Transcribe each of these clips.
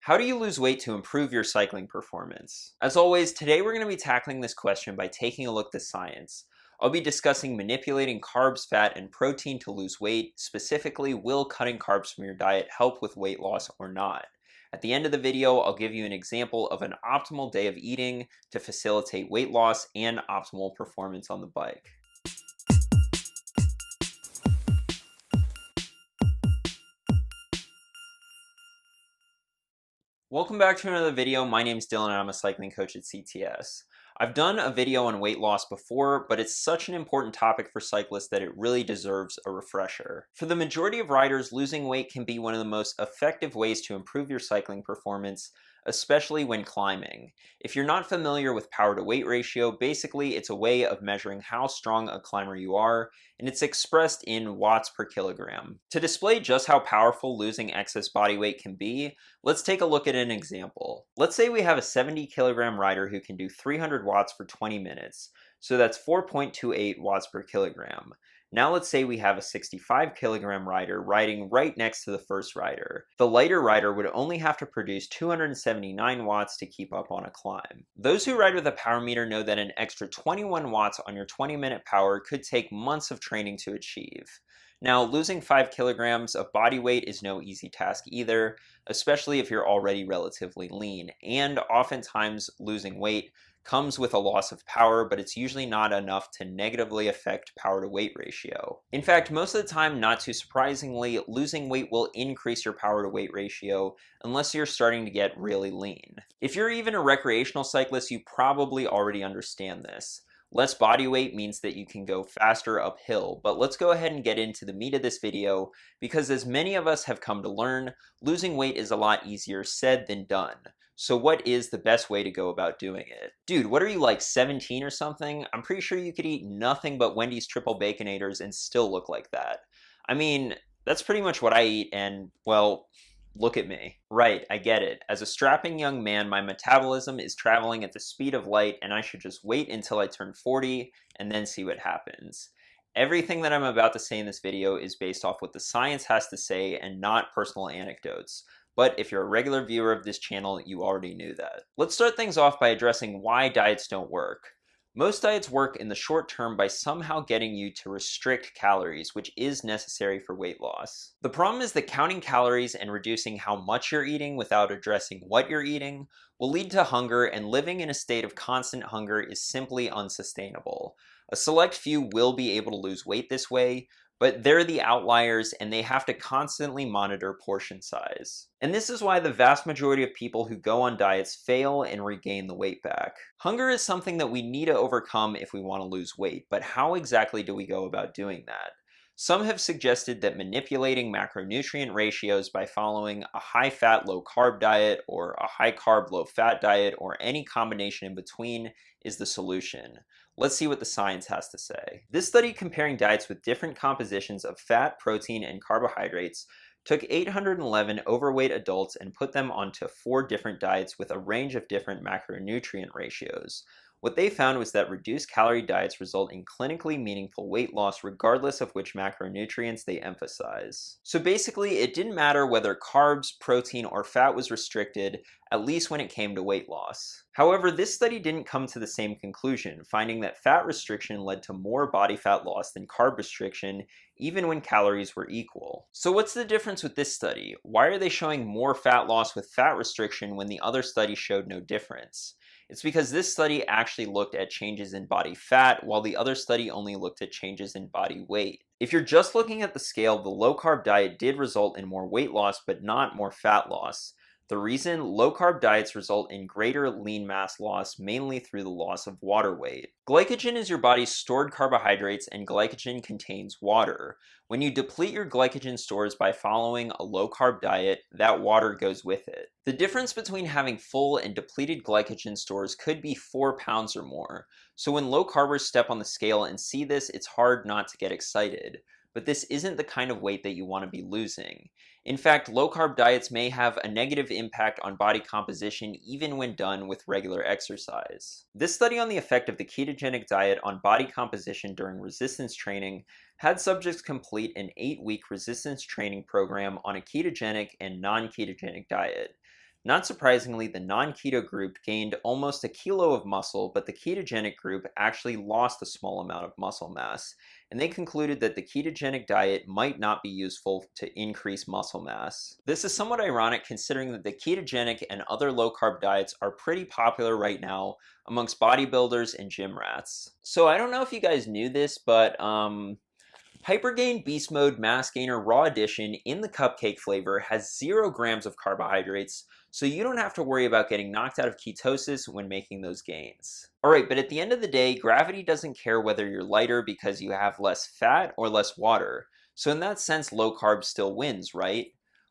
How do you lose weight to improve your cycling performance? As always, today we're going to be tackling this question by taking a look at the science. I'll be discussing manipulating carbs, fat, and protein to lose weight. Specifically, will cutting carbs from your diet help with weight loss or not? At the end of the video, I'll give you an example of an optimal day of eating to facilitate weight loss and optimal performance on the bike. Welcome back to another video. My name's Dylan and I'm a cycling coach at CTS. I've done a video on weight loss before, but it's such an important topic for cyclists that it really deserves a refresher. For the majority of riders, losing weight can be one of the most effective ways to improve your cycling performance, especially when climbing. If you're not familiar with power to weight ratio, basically it's a way of measuring how strong a climber you are, and it's expressed in watts per kilogram. To display just how powerful losing excess body weight can be, let's take a look at an example. Let's say we have a 70 kilogram rider who can do 300 watts for 20 minutes, so that's 4.28 watts per kilogram. Now let's say we have a 65 kilogram rider riding right next to the first rider. The lighter rider would only have to produce 279 watts to keep up on a climb. Those who ride with a power meter know that an extra 21 watts on your 20-minute power could take months of training to achieve. Now, losing 5 kilograms of body weight is no easy task either, especially if you're already relatively lean, and oftentimes losing weight comes with a loss of power, but it's usually not enough to negatively affect power to weight ratio. In fact, most of the time, not too surprisingly, losing weight will increase your power to weight ratio unless you're starting to get really lean. If you're even a recreational cyclist, you probably already understand this. Less body weight means that you can go faster uphill, but let's go ahead and get into the meat of this video because as many of us have come to learn, losing weight is a lot easier said than done. So what is the best way to go about doing it? Dude, what are you, like 17 or something? I'm pretty sure you could eat nothing but Wendy's triple baconators and still look like that. I mean, that's pretty much what I eat and, well, look at me. Right, I get it. As a strapping young man, my metabolism is traveling at the speed of light and I should just wait until I turn 40 and then see what happens. Everything that I'm about to say in this video is based off what the science has to say and not personal anecdotes. But if you're a regular viewer of this channel, you already knew that. Let's start things off by addressing why diets don't work. Most diets work in the short term by somehow getting you to restrict calories, which is necessary for weight loss. The problem is that counting calories and reducing how much you're eating without addressing what you're eating will lead to hunger, and living in a state of constant hunger is simply unsustainable. A select few will be able to lose weight this way, but they're the outliers and they have to constantly monitor portion size. And this is why the vast majority of people who go on diets fail and regain the weight back. Hunger is something that we need to overcome if we want to lose weight, but how exactly do we go about doing that? Some have suggested that manipulating macronutrient ratios by following a high-fat, low-carb diet or a high-carb, low-fat diet or any combination in between is the solution. Let's see what the science has to say. This study comparing diets with different compositions of fat, protein, and carbohydrates took 811 overweight adults and put them onto 4 different diets with a range of different macronutrient ratios. What they found was that reduced calorie diets result in clinically meaningful weight loss regardless of which macronutrients they emphasize. So basically, it didn't matter whether carbs, protein, or fat was restricted, at least when it came to weight loss. However, this study didn't come to the same conclusion, finding that fat restriction led to more body fat loss than carb restriction, even when calories were equal. So what's the difference with this study? Why are they showing more fat loss with fat restriction when the other study showed no difference? It's because this study actually looked at changes in body fat, while the other study only looked at changes in body weight. If you're just looking at the scale, the low-carb diet did result in more weight loss, but not more fat loss. The reason? Low-carb diets result in greater lean mass loss, mainly through the loss of water weight. Glycogen is your body's stored carbohydrates, and glycogen contains water. When you deplete your glycogen stores by following a low-carb diet, that water goes with it. The difference between having full and depleted glycogen stores could be 4 pounds or more. So when low-carbers step on the scale and see this, it's hard not to get excited. But this isn't the kind of weight that you want to be losing. In fact, low-carb diets may have a negative impact on body composition even when done with regular exercise. This study on the effect of the ketogenic diet on body composition during resistance training had subjects complete an 8-week resistance training program on a ketogenic and non-ketogenic diet. Not surprisingly, the non-keto group gained almost a kilo of muscle, but the ketogenic group actually lost a small amount of muscle mass, and they concluded that the ketogenic diet might not be useful to increase muscle mass. This is somewhat ironic considering that the ketogenic and other low-carb diets are pretty popular right now amongst bodybuilders and gym rats. So I don't know if you guys knew this, but Hypergain Beast Mode Mass Gainer Raw Edition in the cupcake flavor has 0 grams of carbohydrates, so you don't have to worry about getting knocked out of ketosis when making those gains. Alright, but at the end of the day, gravity doesn't care whether you're lighter because you have less fat or less water. So in that sense, low carb still wins, right?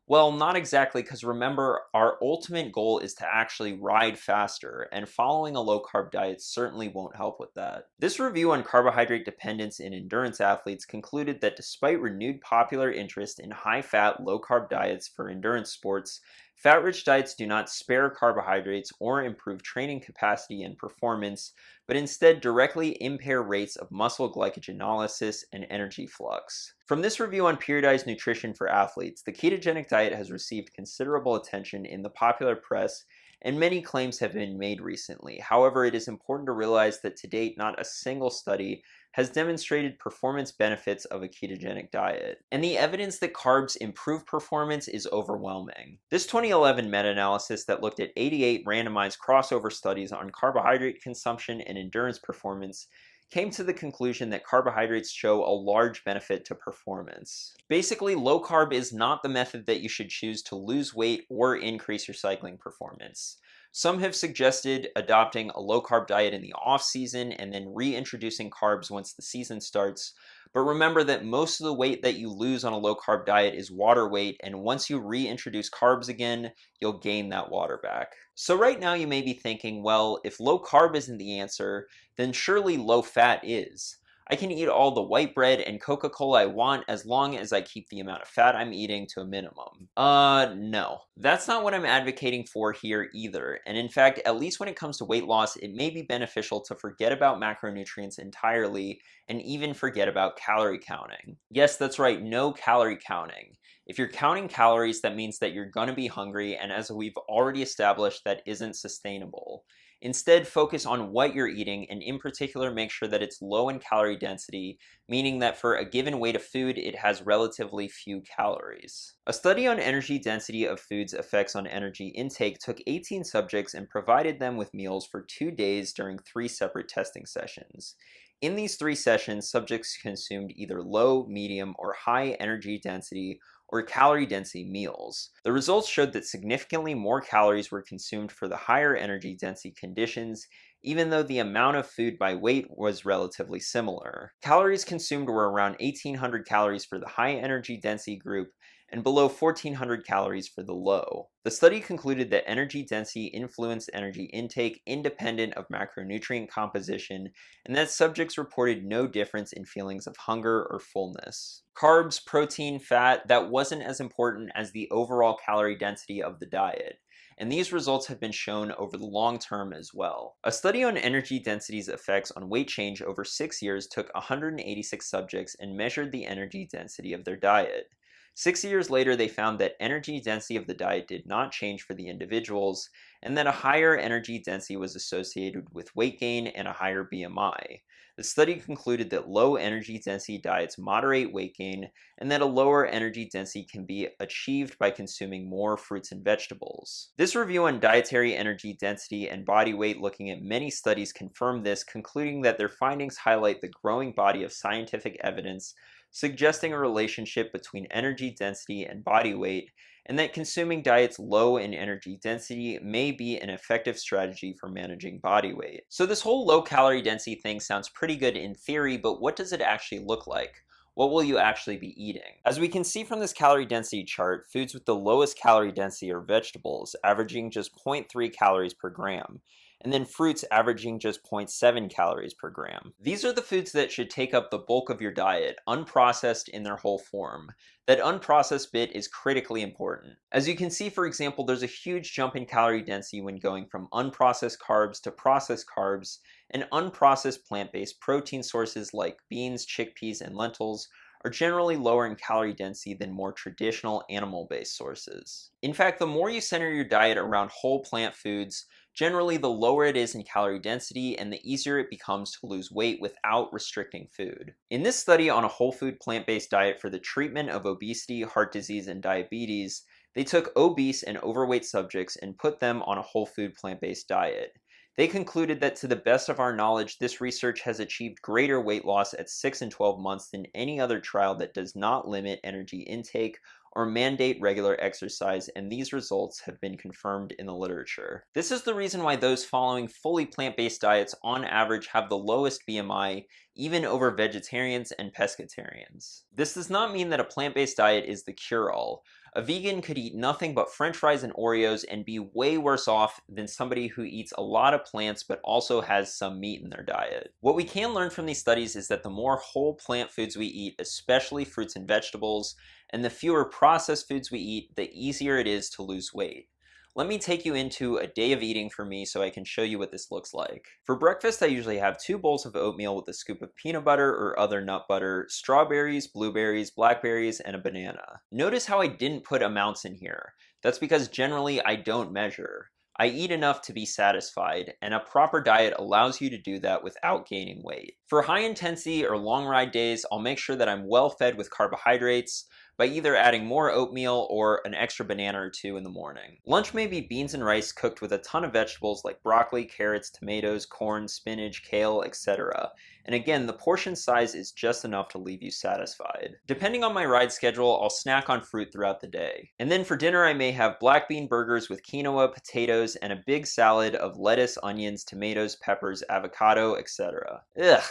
Well, not exactly, because remember, our ultimate goal is to actually ride faster, and following a low-carb diet certainly won't help with that. This review on carbohydrate dependence in endurance athletes concluded that despite renewed popular interest in high-fat, low-carb diets for endurance sports, fat-rich diets do not spare carbohydrates or improve training capacity and performance, but instead directly impair rates of muscle glycogenolysis and energy flux. From this review on periodized nutrition for athletes, the ketogenic diet has received considerable attention in the popular press, and many claims have been made recently. However, it is important to realize that to date, not a single study has demonstrated performance benefits of a ketogenic diet. And the evidence that carbs improve performance is overwhelming. This 2011 meta-analysis that looked at 88 randomized crossover studies on carbohydrate consumption and endurance performance came to the conclusion that carbohydrates show a large benefit to performance. Basically, low carb is not the method that you should choose to lose weight or increase your cycling performance. Some have suggested adopting a low-carb diet in the off-season and then reintroducing carbs once the season starts, but remember that most of the weight that you lose on a low-carb diet is water weight, and once you reintroduce carbs again, you'll gain that water back. So right now you may be thinking, well, if low-carb isn't the answer, then surely low-fat is. I can eat all the white bread and Coca-Cola I want as long as I keep the amount of fat I'm eating to a minimum. No. That's not what I'm advocating for here either. And in fact, at least when it comes to weight loss, it may be beneficial to forget about macronutrients entirely and even forget about calorie counting. Yes, that's right, no calorie counting. If you're counting calories, that means that you're gonna be hungry, and as we've already established, that isn't sustainable. Instead, focus on what you're eating, and in particular, make sure that it's low in calorie density, meaning that for a given weight of food, it has relatively few calories. A study on energy density of foods' effects on energy intake took 18 subjects and provided them with meals for 2 days during 3 separate testing sessions. In these 3 sessions, subjects consumed either low, medium, or high energy density or calorie density meals. The results showed that significantly more calories were consumed for the higher energy density conditions, even though the amount of food by weight was relatively similar. Calories consumed were around 1,800 calories for the high energy density group and below 1,400 calories for the low. The study concluded that energy density influenced energy intake independent of macronutrient composition, and that subjects reported no difference in feelings of hunger or fullness. Carbs, protein, fat, that wasn't as important as the overall calorie density of the diet, and these results have been shown over the long term as well. A study on energy density's effects on weight change over 6 years took 186 subjects and measured the energy density of their diet. 6 years later, they found that energy density of the diet did not change for the individuals, and that a higher energy density was associated with weight gain and a higher BMI. The study concluded that low energy density diets moderate weight gain, and that a lower energy density can be achieved by consuming more fruits and vegetables. This review on dietary energy density and body weight, looking at many studies, confirmed this, concluding that their findings highlight the growing body of scientific evidence suggesting a relationship between energy density and body weight, and that consuming diets low in energy density may be an effective strategy for managing body weight. So this whole low calorie density thing sounds pretty good in theory, but what does it actually look like? What will you actually be eating? As we can see from this calorie density chart, foods with the lowest calorie density are vegetables, averaging just 0.3 calories per gram, and then fruits averaging just 0.7 calories per gram. These are the foods that should take up the bulk of your diet, unprocessed in their whole form. That unprocessed bit is critically important. As you can see, for example, there's a huge jump in calorie density when going from unprocessed carbs to processed carbs, and unprocessed plant-based protein sources like beans, chickpeas, and lentils are generally lower in calorie density than more traditional animal-based sources. In fact, the more you center your diet around whole plant foods, generally the lower it is in calorie density and the easier it becomes to lose weight without restricting food. In this study on a whole food plant-based diet for the treatment of obesity, heart disease, and diabetes, they took obese and overweight subjects and put them on a whole food plant-based diet. They concluded that to the best of our knowledge, this research has achieved greater weight loss at 6 and 12 months than any other trial that does not limit energy intake or mandate regular exercise, and these results have been confirmed in the literature. This is the reason why those following fully plant-based diets on average have the lowest BMI, even over vegetarians and pescatarians. This does not mean that a plant-based diet is the cure-all. A vegan could eat nothing but french fries and Oreos and be way worse off than somebody who eats a lot of plants but also has some meat in their diet. What we can learn from these studies is that the more whole plant foods we eat, especially fruits and vegetables, and the fewer processed foods we eat, the easier it is to lose weight. Let me take you into a day of eating for me so I can show you what this looks like. For breakfast, I usually have 2 bowls of oatmeal with a scoop of peanut butter or other nut butter, strawberries, blueberries, blackberries, and a banana. Notice how I didn't put amounts in here. That's because generally I don't measure. I eat enough to be satisfied, and a proper diet allows you to do that without gaining weight. For high intensity or long ride days, I'll make sure that I'm well fed with carbohydrates by either adding more oatmeal or an extra banana or 2 in the morning. Lunch may be beans and rice cooked with a ton of vegetables like broccoli, carrots, tomatoes, corn, spinach, kale, etc. And again, the portion size is just enough to leave you satisfied. Depending on my ride schedule, I'll snack on fruit throughout the day. And then for dinner, I may have black bean burgers with quinoa, potatoes, and a big salad of lettuce, onions, tomatoes, peppers, avocado, etc. Ugh.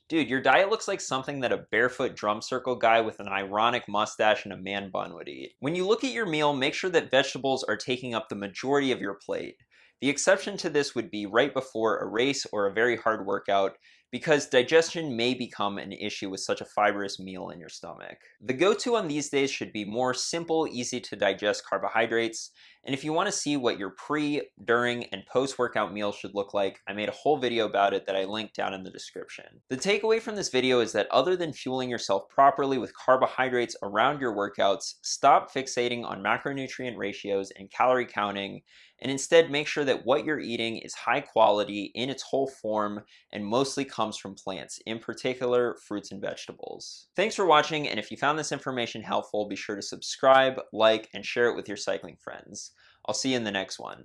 Dude, your diet looks like something that a barefoot drum circle guy with an ironic mustache and a man bun would eat. When you look at your meal, make sure that vegetables are taking up the majority of your plate. The exception to this would be right before a race or a very hard workout, because digestion may become an issue with such a fibrous meal in your stomach. The go-to on these days should be more simple, easy to digest carbohydrates, and if you want to see what your pre, during, and post-workout meals should look like, I made a whole video about it that I linked down in the description. The takeaway from this video is that other than fueling yourself properly with carbohydrates around your workouts, stop fixating on macronutrient ratios and calorie counting, and instead make sure that what you're eating is high quality in its whole form and mostly comes from plants, in particular fruits and vegetables. Thanks for watching, and if you found this information helpful, be sure to subscribe, like, and share it with your cycling friends. I'll see you in the next one.